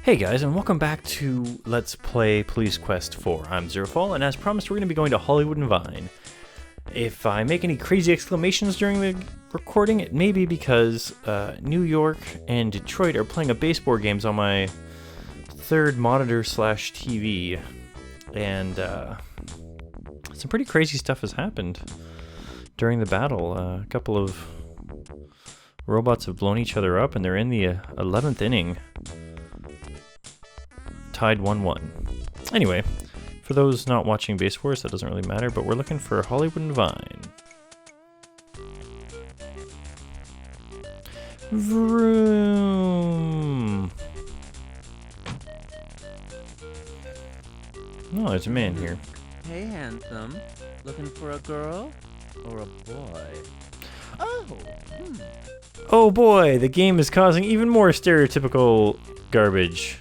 Hey guys, and welcome back to Let's Play Police Quest 4. I'm Zerfall, and as promised, we're going to be going to Hollywood and Vine. If I make any crazy exclamations during the recording, it may be because New York and Detroit are playing a baseball games on my third monitor slash TV, and some pretty crazy stuff has happened during the battle. A couple of robots have blown each other up, and they're in the 11th inning. Tied 1-1. Anyway, for those not watching Base Wars, that doesn't really matter, but we're looking for Hollywood and Vine. Vroom. Oh, there's a man here. Hey, handsome. Looking for a girl or a boy? Oh, Oh boy, the game is causing even more stereotypical garbage.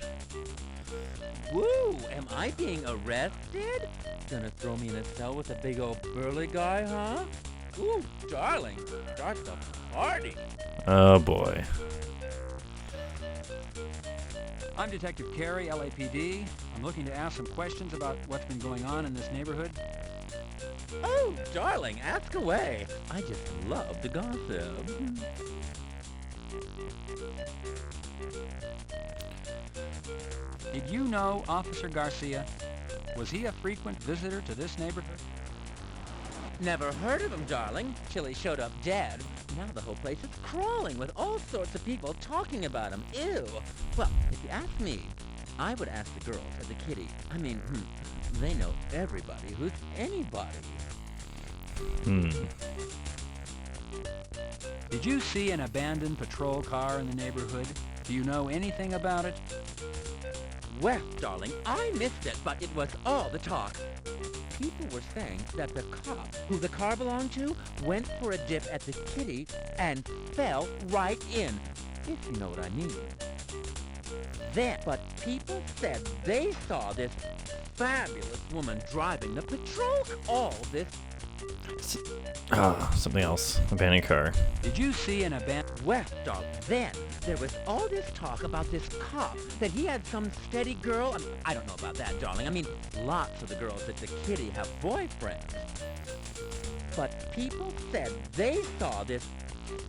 Woo! Am I being arrested? Gonna throw me in a cell with a big old burly guy, huh? Ooh, darling, start the party. Oh boy. I'm Detective Carrey, LAPD. I'm looking to ask some questions about what's been going on in this neighborhood. Oh, darling, ask away. I just love to gossip. Did you know Officer Garcia? Was he a frequent visitor to this neighborhood? Never heard of him, darling, till he showed up dead. Now the whole place is crawling with all sorts of people talking about him. Ew. Well, if you ask me, I would ask the girls at the kitty. I mean, they know everybody who's anybody. Did you see an abandoned patrol car in the neighborhood? Do you know anything about it? Well, darling, I missed it, but it was all the talk. People were saying that the cop who the car belonged to went for a dip at the kitty and fell right in, if you know what I mean. But people said they saw this fabulous woman driving the patrol car. All this. Something else. Abandoned car. Did you see an abandoned... Well, darling, then there was all this talk about this cop, that he had some steady girl. I don't know about that, darling. I mean, lots of the girls at the kitty have boyfriends. But people said they saw this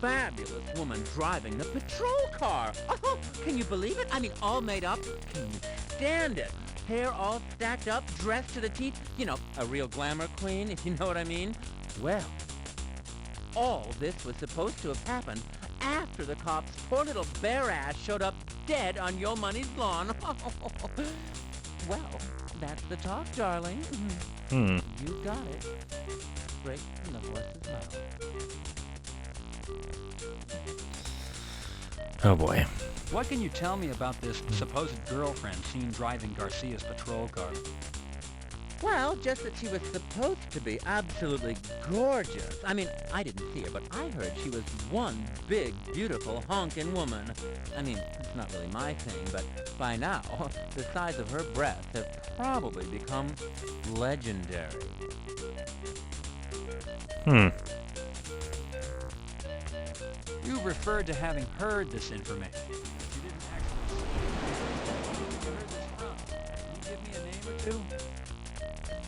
fabulous woman driving the patrol car. Oh, can you believe it? I mean, all made up. Can you stand it? Hair all stacked up, dressed to the teeth. You know, a real glamour queen, if you know what I mean. Well, all this was supposed to have happened after the cop's poor little bare ass showed up dead on Yo Money's lawn. Well, that's the talk, darling. You got it. Straight from the horse's mouth. Oh boy. What can you tell me about this supposed girlfriend seen driving Garcia's patrol car? Well, just that she was supposed to be absolutely gorgeous. I mean, I didn't see her, but I heard she was one big, beautiful, honkin' woman. I mean, it's not really my thing, but by now, the size of her breasts have probably become legendary. You referred to having heard this information. You didn't actually see it. Where you heard this from? Can you give me a name or two?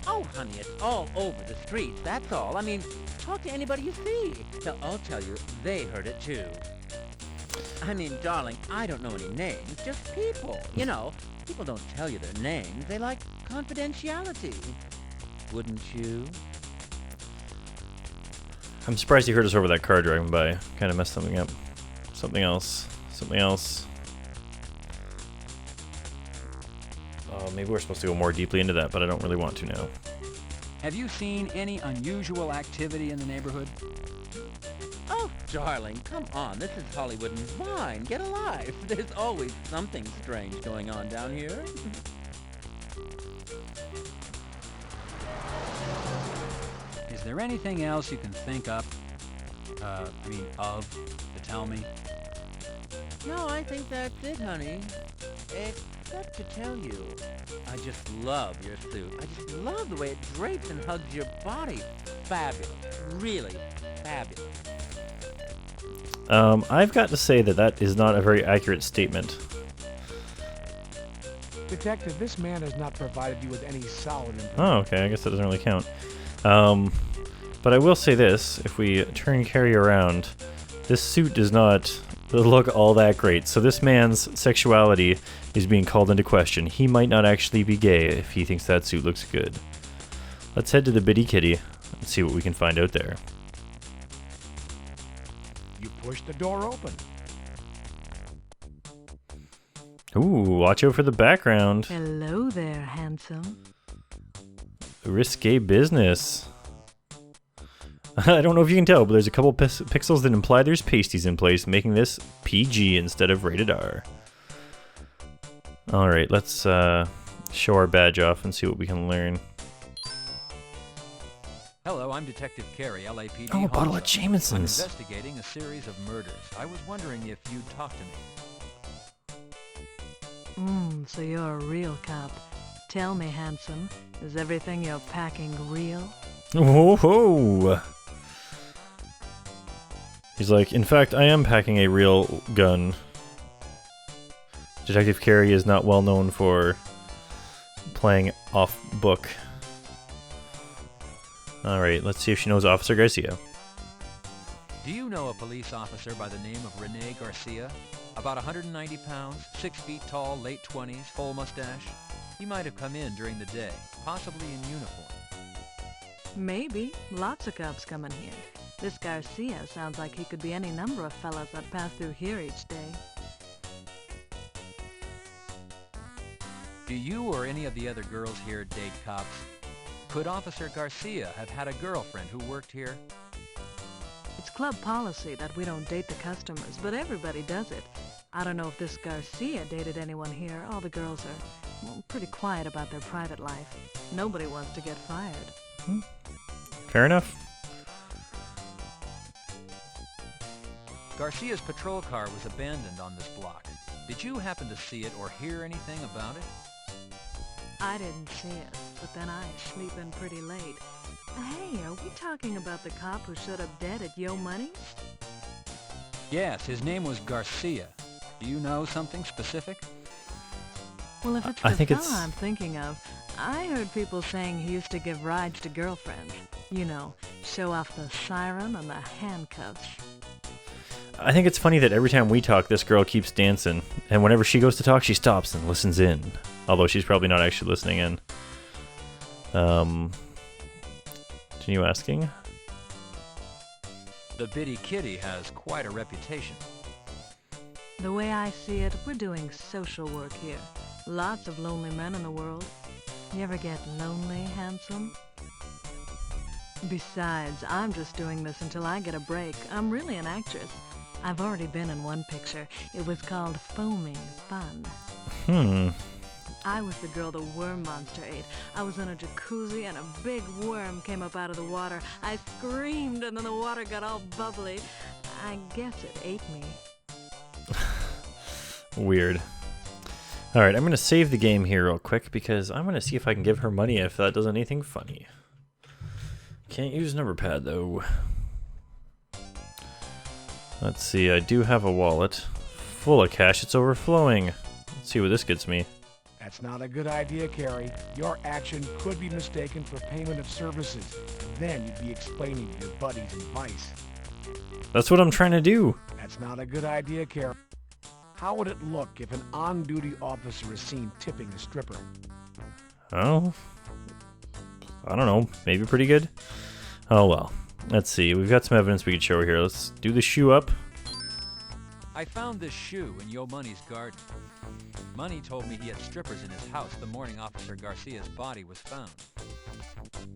Oh, honey, it's all over the streets, that's all. I mean, talk to anybody you see. They'll all tell you they heard it too. I mean, darling, I don't know any names, just people. You know, people don't tell you their names. They like confidentiality. Wouldn't you? I'm surprised he heard us over that car driving by. Kind of messed something up. Something else. Something else. Oh, maybe we're supposed to go more deeply into that, but I don't really want to now. Have you seen any unusual activity in the neighborhood? Oh, darling, come on. This is Hollywood and Vine. Get a life. There's always something strange going on down here. Is there anything else you can think up, to tell me? No, I think that's it, honey. Except to tell you, I just love your suit. I just love the way it drapes and hugs your body. Fabulous. Really fabulous. I've got to say that is not a very accurate statement. Detective, this man has not provided you with any solid information. Oh, okay. I guess that doesn't really count. But I will say this. If we turn Carrey around, this suit does not look all that great. So this man's sexuality is being called into question. He might not actually be gay if he thinks that suit looks good. Let's head to the Bitty Kitty and see what we can find out there. You pushed the door open. Ooh, watch out for the background. Hello there, handsome. Risque business. I don't know if you can tell, but there's a couple pixels that imply there's pasties in place, making this PG instead of rated R. Alright, let's show our badge off and see what we can learn. Hello, I'm Detective Carrey, LAPD. Oh, a bottle of homicide. Jameson's. I'm investigating a series of murders. I was wondering if you'd talk to me. So you're a real cop. Tell me, handsome, is everything you're packing real? Whoa, ho! He's like, in fact, I am packing a real gun. Detective Carrey is not well known for playing off book. Alright, let's see if she knows Officer Garcia. Do you know a police officer by the name of Rene Garcia? About 190 pounds, 6 feet tall, late 20s, full mustache. He might have come in during the day, possibly in uniform. Maybe. Lots of cops come in here. This Garcia sounds like he could be any number of fellas that pass through here each day. Do you or any of the other girls here date cops? Could Officer Garcia have had a girlfriend who worked here? It's club policy that we don't date the customers, but everybody does it. I don't know if this Garcia dated anyone here. All the girls are, well, pretty quiet about their private life. Nobody wants to get fired. Fair enough. Garcia's patrol car was abandoned on this block. Did you happen to see it or hear anything about it? I didn't see it, but then I sleep in pretty late. Hey, are we talking about the cop who showed up dead at Yo Money's? Yes, his name was Garcia. Do you know something specific? Well, if it's I the think fella it's- I'm thinking of, I heard people saying he used to give rides to girlfriends. You know, show off the siren and the handcuffs. I think it's funny that every time we talk, this girl keeps dancing, and whenever she goes to talk, she stops and listens in. Although she's probably not actually listening in. Continue asking? The Bitty Kitty has quite a reputation. The way I see it, we're doing social work here. Lots of lonely men in the world. You ever get lonely, handsome? Besides, I'm just doing this until I get a break. I'm really an actress. I've already been in one picture. It was called Foaming Fun. I was the girl the worm monster ate. I was in a jacuzzi and a big worm came up out of the water. I screamed and then the water got all bubbly. I guess it ate me. Weird. Alright, I'm going to save the game here real quick because I'm going to see if I can give her money if that does anything funny. Can't use number pad though. Let's see, I do have a wallet full of cash. It's overflowing. Let's see what this gets me. That's not a good idea, Carrey. Your action could be mistaken for payment of services. And then you'd be explaining to your buddies in Vice. That's what I'm trying to do. That's not a good idea, Carrey. How would it look if an on-duty officer is seen tipping a stripper? Oh, I don't know. Maybe pretty good. Oh well. Let's see. We've got some evidence we could show here. Let's do the shoe up. I found this shoe in Yo Money's garden. Money told me he had strippers in his house the morning Officer Garcia's body was found.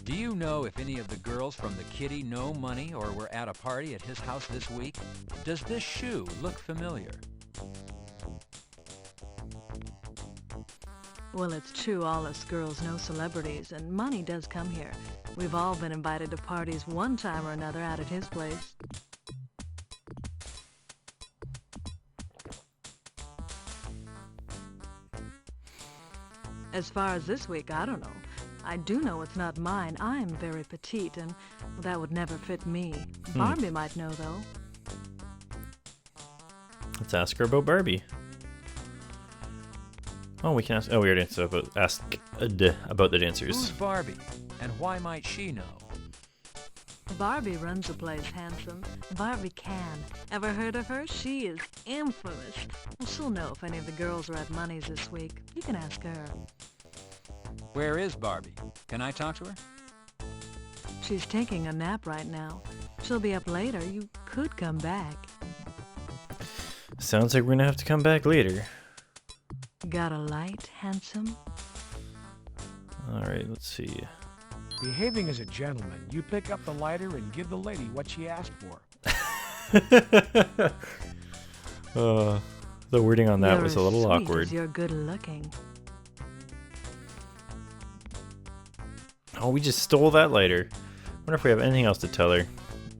Do you know if any of the girls from the Kitty know Money or were at a party at his house this week? Does this shoe look familiar? Well, it's true all us girls know celebrities, and Money does come here. We've all been invited to parties one time or another out at his place. As far as this week, I don't know. I do know it's not mine. I'm very petite, and that would never fit me. Barbie might know, though. Let's ask her about Barbie. Oh, we can ask. Oh, we already asked about the dancers. Who's Barbie, and why might she know? Barbie runs the place, handsome. Barbie can. Ever heard of her? She is infamous. Well, she'll know if any of the girls are at Money's this week. You can ask her. Where is Barbie? Can I talk to her? She's taking a nap right now. She'll be up later. You could come back. Sounds like we're gonna have to come back later. Got a light, handsome? Alright, let's see. Behaving as a gentleman, you pick up the lighter and give the lady what she asked for. The wording on that You're was a as little sweet awkward. as you're good looking. Oh, we just stole that lighter. Wonder if we have anything else to tell her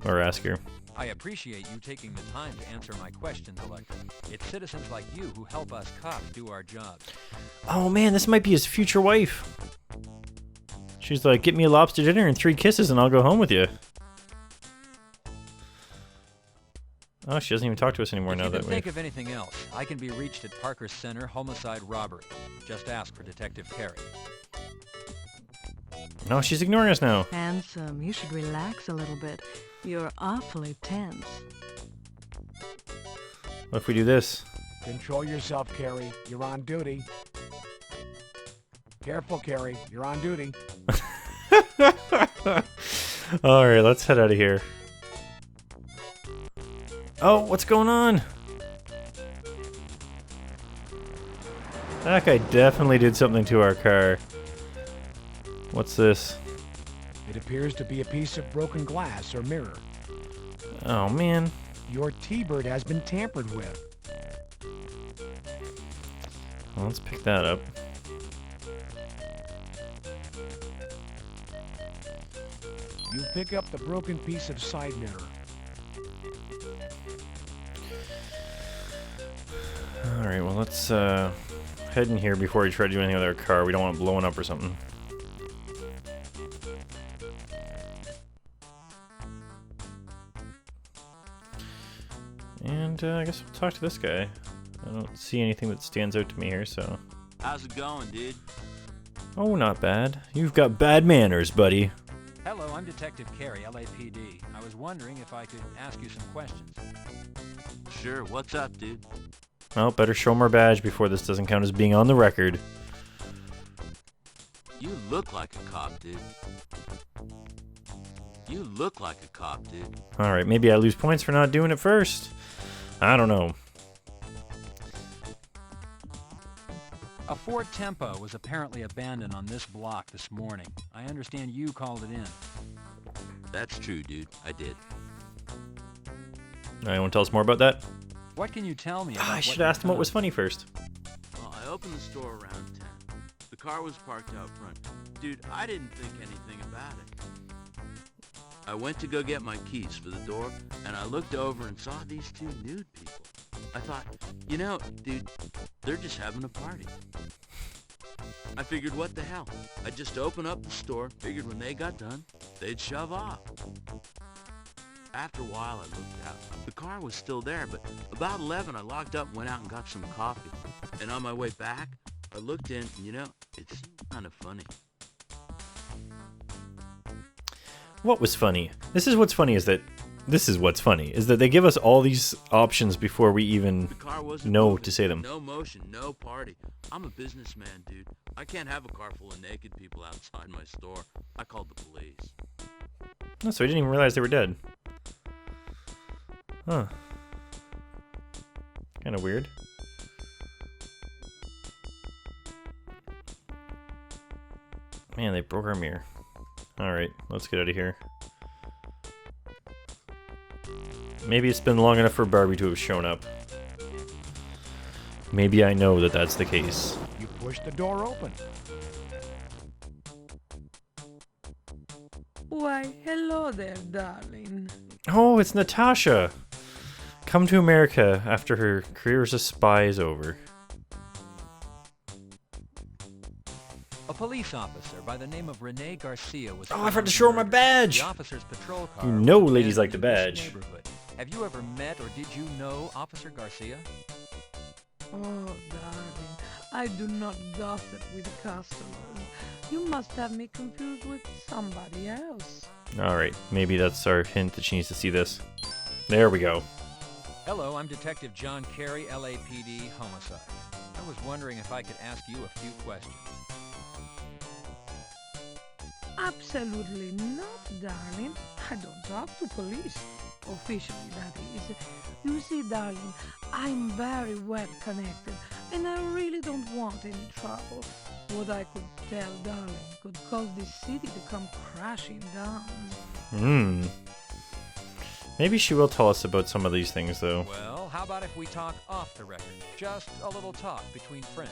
or ask her. I appreciate you taking the time to answer my questions, Electra. It's citizens like you who help us cops do our jobs. Oh man, this might be his future wife. She's like, get me a lobster dinner and 3 kisses and I'll go home with you. Oh, she doesn't even talk to us anymore If now you that can we... think of anything else, I can be reached at Parker Center Homicide Robbery. Just ask for Detective Carrey. No, she's ignoring us now. Handsome, you should relax a little bit. You're awfully tense. What if we do this? Control yourself, Carrie. You're on duty. Careful, Carrie. You're on duty. Alright, let's head out of here. Oh, what's going on? That guy definitely did something to our car. What's this? It appears to be a piece of broken glass or mirror. Oh man. Your T-bird has been tampered with. Well, let's pick that up. You pick up the broken piece of side mirror. Alright, well let's head in here before we try to do anything with our car. We don't want it blowing up or something. And I guess we'll talk to this guy. I don't see anything that stands out to me here, so... How's it going, dude? Oh, not bad. You've got bad manners, buddy. Hello, I'm Detective Carrey, LAPD. I was wondering if I could ask you some questions. Sure, what's up, dude? Well, better show him our badge before this doesn't count as being on the record. You look like a cop, dude. You look like a cop, dude. Alright, maybe I lose points for not doing it first. I don't know. A Ford Tempo was apparently abandoned on this block this morning. I understand you called it in. That's true, dude. I did. Anyone tell us more about that? What can you tell me about I what should you have asked him what was found? funny first. Well, I opened the store around 10. The car was parked out front. Dude, I didn't think anything about it. I went to go get my keys for the door, and I looked over and saw these 2 nude people. I thought, you know, dude, they're just having a party. I figured, what the hell? I'd just open up the store, figured when they got done, they'd shove off. After a while, I looked out. The car was still there, but about 11, I locked up and went out and got some coffee. And on my way back, I looked in, and you know, it's kind of funny. What was funny? This is what's funny is that they give us all these options before we even The car wasn't know moving, to say them. No motion, no party. I'm a businessman, dude. I can't have a car full of naked people outside my store. I called the police. Oh, so I didn't even realize they were dead. Huh. Kind of weird. Man, they broke our mirror. Alright, let's get out of here. Maybe it's been long enough for Barbie to have shown up. Maybe I know that that's the case. You push the door open. Why, hello there, darling. Oh, it's Natasha! Come to America after her career as a spy is over. A police officer by the name of Rene Garcia was Oh, I found forgot to show her my murdered. badge! The officer's patrol car You know was ladies like abandoned the in this badge. neighborhood. Have you ever met or did you know Officer Garcia? Oh, darling, I do not gossip with customers. You must have me confused with somebody else. Alright, maybe that's our hint that she needs to see this. There we go. Hello, I'm Detective John Carrey, LAPD, Homicide. I was wondering if I could ask you a few questions. Absolutely not, darling. I don't talk to police. Officially, that is. You see, darling, I'm very well connected, and I really don't want any trouble. What I could tell, darling, could cause this city to come crashing down. Maybe she will tell us about some of these things, though. Well, how about if we talk off the record? Just a little talk between friends.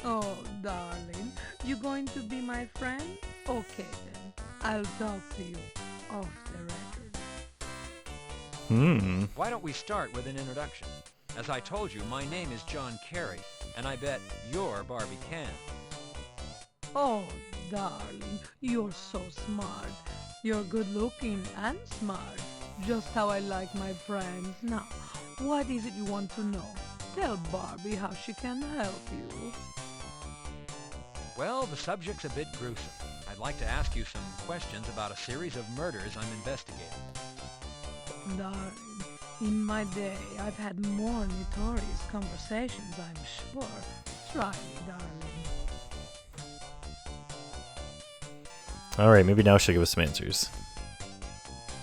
Oh, darling, you going to be my friend? Okay, then. I'll talk to you off the record. Why don't we start with an introduction? As I told you, my name is John Carrey, and I bet you're Barbie Can. Oh, darling, you're so smart. You're good looking and smart. Just how I like my friends. Now, what is it you want to know? Tell Barbie how she can help you. Well, the subject's a bit gruesome. I'd like to ask you some questions about a series of murders I'm investigating. Darling, in my day, I've had more notorious conversations, I'm sure. Try me, darling. Alright, maybe now she'll give us some answers.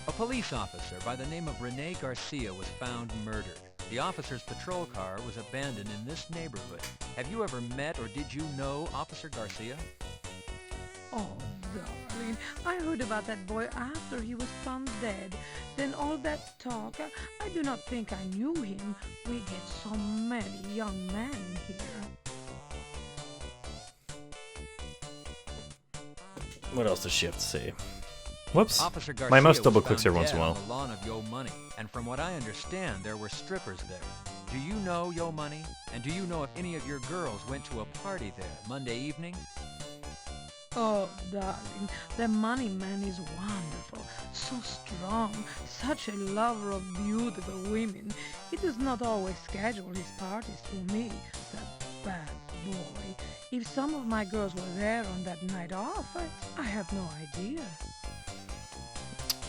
A police officer by the name of Rene Garcia was found murdered. The officer's patrol car was abandoned in this neighborhood. Have you ever met or did you know Officer Garcia? Oh, darling, I heard about that boy after he was found dead. Then all that talk, I do not think I knew him. We get so many young men here. What else does she have to say? Whoops. Officer Garcia My mouse was double clicks found every once in a dead while. on the lawn of Yo Money, and from what I understand, there were strippers there. Do you know Yo Money? And do you know if any of your girls went to a party there Monday evening? Oh, darling, the money man is wonderful, so strong, such a lover of beautiful women. He does not always schedule his parties for me, that bad boy. If some of my girls were there on that night off, I have no idea.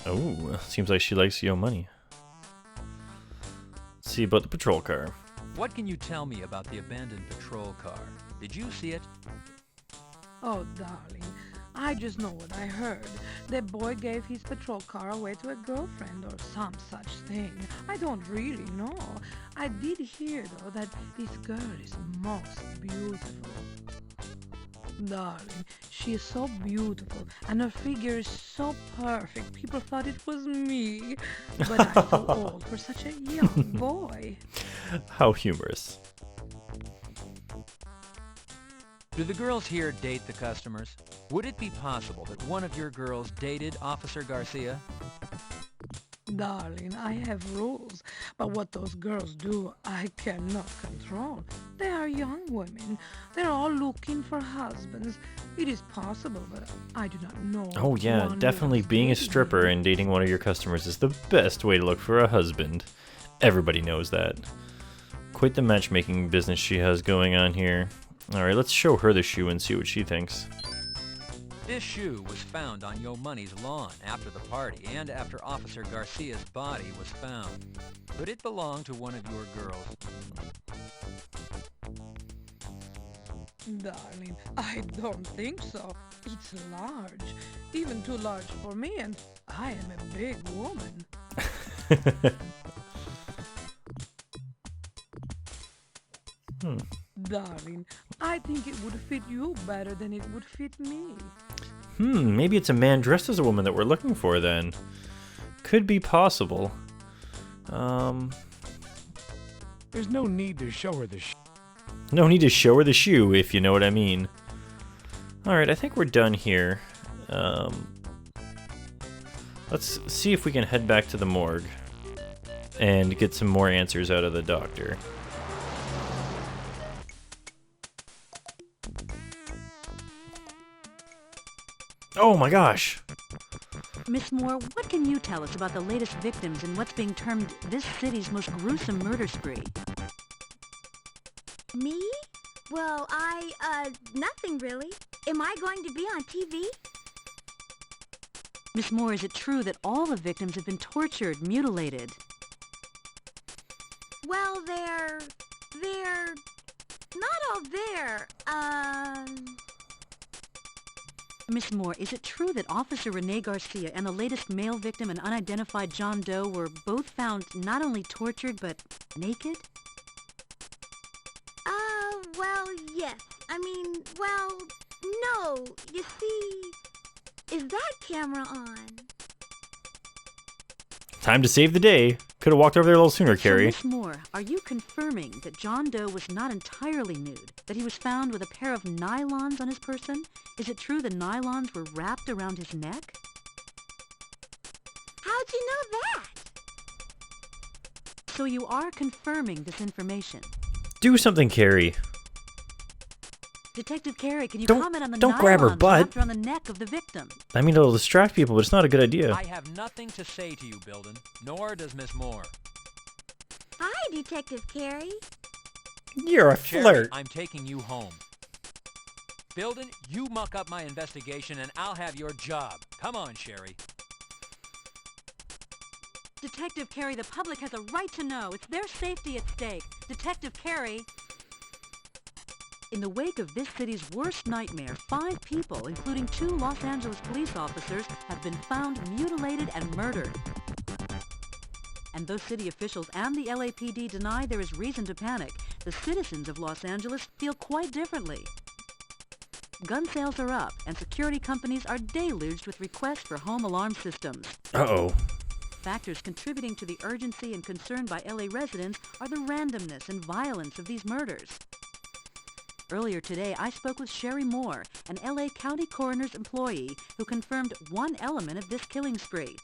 Oh, seems like she likes Yo Money. Let's see about the patrol car. What can you tell me about the abandoned patrol car? Did you see it? Oh, darling, I just know what I heard. The boy gave his patrol car away to a girlfriend or some such thing. I don't really know. I did hear, though, that this girl is most beautiful. Darling, she is so beautiful, and her figure is so perfect. People thought it was me, but I'm too old for such a young boy. How humorous. Do the girls here date the customers? Would it be possible that one of your girls dated Officer Garcia? Darling, I have rules, but what those girls do, I cannot control. They are young women. They're all looking for husbands. It is possible, but I do not know. Oh yeah, one definitely loves being a dating. stripper and dating one of your customers is the best way to look for a husband. Everybody knows that. Quite the matchmaking business she has going on here. Alright, let's show her the shoe and see what she thinks. This shoe was found on Yo Money's lawn after the party and after Officer Garcia's body was found. Could it belong to one of your girls? Darling, I don't think so. It's large. Even too large for me, and I am a big woman. Darling, I think it would fit you better than it would fit me. Maybe it's a man dressed as a woman that we're looking for then. Could be possible. There's no need to show her the No need to show her the shoe, if you know what I mean. Alright, I think we're done here. Let's see if we can head back to the morgue and get some more answers out of the doctor. Oh my gosh! Miss Moore, what can you tell us about the latest victims in what's being termed this city's most gruesome murder spree? Me? Well, nothing really. Am I going to be on TV? Miss Moore, is it true that all the victims have been tortured, mutilated? Well, they're not all there. Miss Moore, is it true that Officer Rene Garcia and the latest male victim, an unidentified John Doe, were both found not only tortured, but naked? Well, yes. Well, no. You see, is that camera on? Time to save the day. Could have walked over there a little sooner, So, Carrey. Miss Moore, are you confirming that John Doe was not entirely nude? That he was found with a pair of nylons on his person? Is it true the nylons were wrapped around his neck? How'd you know that? So you are confirming this information. Do something, Carrey. Detective Carrey, can you Don't- comment on the don't grab her nylons butt. wrapped around the neck of the victim? I mean, it'll distract people, but it's not a good idea. I have nothing to say to you, Bilden, nor does Miss Moore. Hi, Detective Carrey. You're a Sherry, flirt. I'm taking you home. Bilden, you muck up my investigation and I'll have your job. Come on, Sherry. Detective Carey, the public has a right to know. It's their safety at stake. Detective Carey. In the wake of this city's worst nightmare, 5 people, including 2 Los Angeles police officers, have been found mutilated and murdered. And though city officials and the LAPD deny there is reason to panic, the citizens of Los Angeles feel quite differently. Gun sales are up, and security companies are deluged with requests for home alarm systems. Uh-oh. Factors contributing to the urgency and concern by LA residents are the randomness and violence of these murders. Earlier today, I spoke with Sherry Moore, an LA County Coroner's employee who confirmed one element of this killing spree.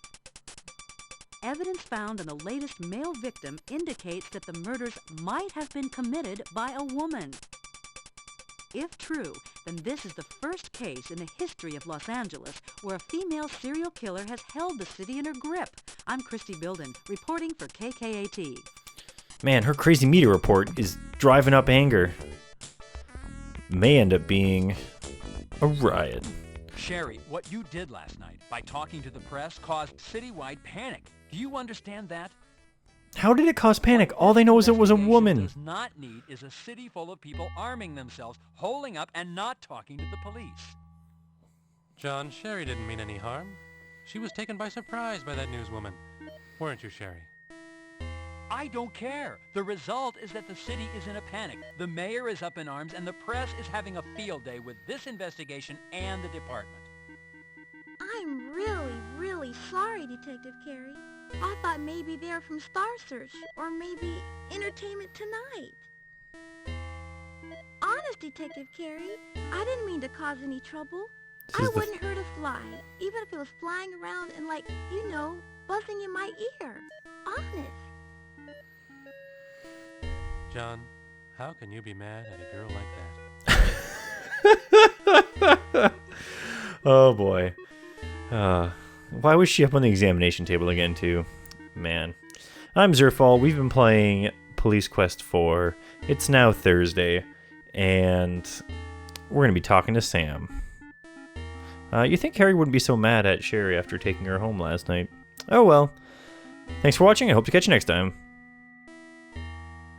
Evidence found on the latest male victim indicates that the murders might have been committed by a woman. If true, then this is the first case in the history of Los Angeles where a female serial killer has held the city in her grip. I'm Christy Bilden, reporting for KKAT. Man, her crazy media report is driving up anger. May end up being a riot. Sherry, what you did last night by talking to the press caused citywide panic. Do you understand that? How did it cause panic? All they know is it was a Investigation woman. does not need is a city full of people arming themselves, holding up, and not talking to the police. John, Sherry didn't mean any harm. She was taken by surprise by that newswoman. Weren't you, Sherry? I don't care. The result is that the city is in a panic. The mayor is up in arms, and the press is having a field day with this investigation and the department. I'm really, really sorry, Detective Carey. I thought maybe they're from Star Search, or maybe Entertainment Tonight. Honest, Detective Carey, I didn't mean to cause any trouble. I wouldn't hurt a fly, even if it was flying around and buzzing in my ear. Honest. John, how can you be mad at a girl like that? Oh boy. Why was she up on the examination table again, too? Man. I'm Zerfall. We've been playing Police Quest 4. It's now Thursday, and we're going to be talking to Sam. You think Carrey wouldn't be so mad at Sherry after taking her home last night? Oh well. Thanks for watching. I hope to catch you next time.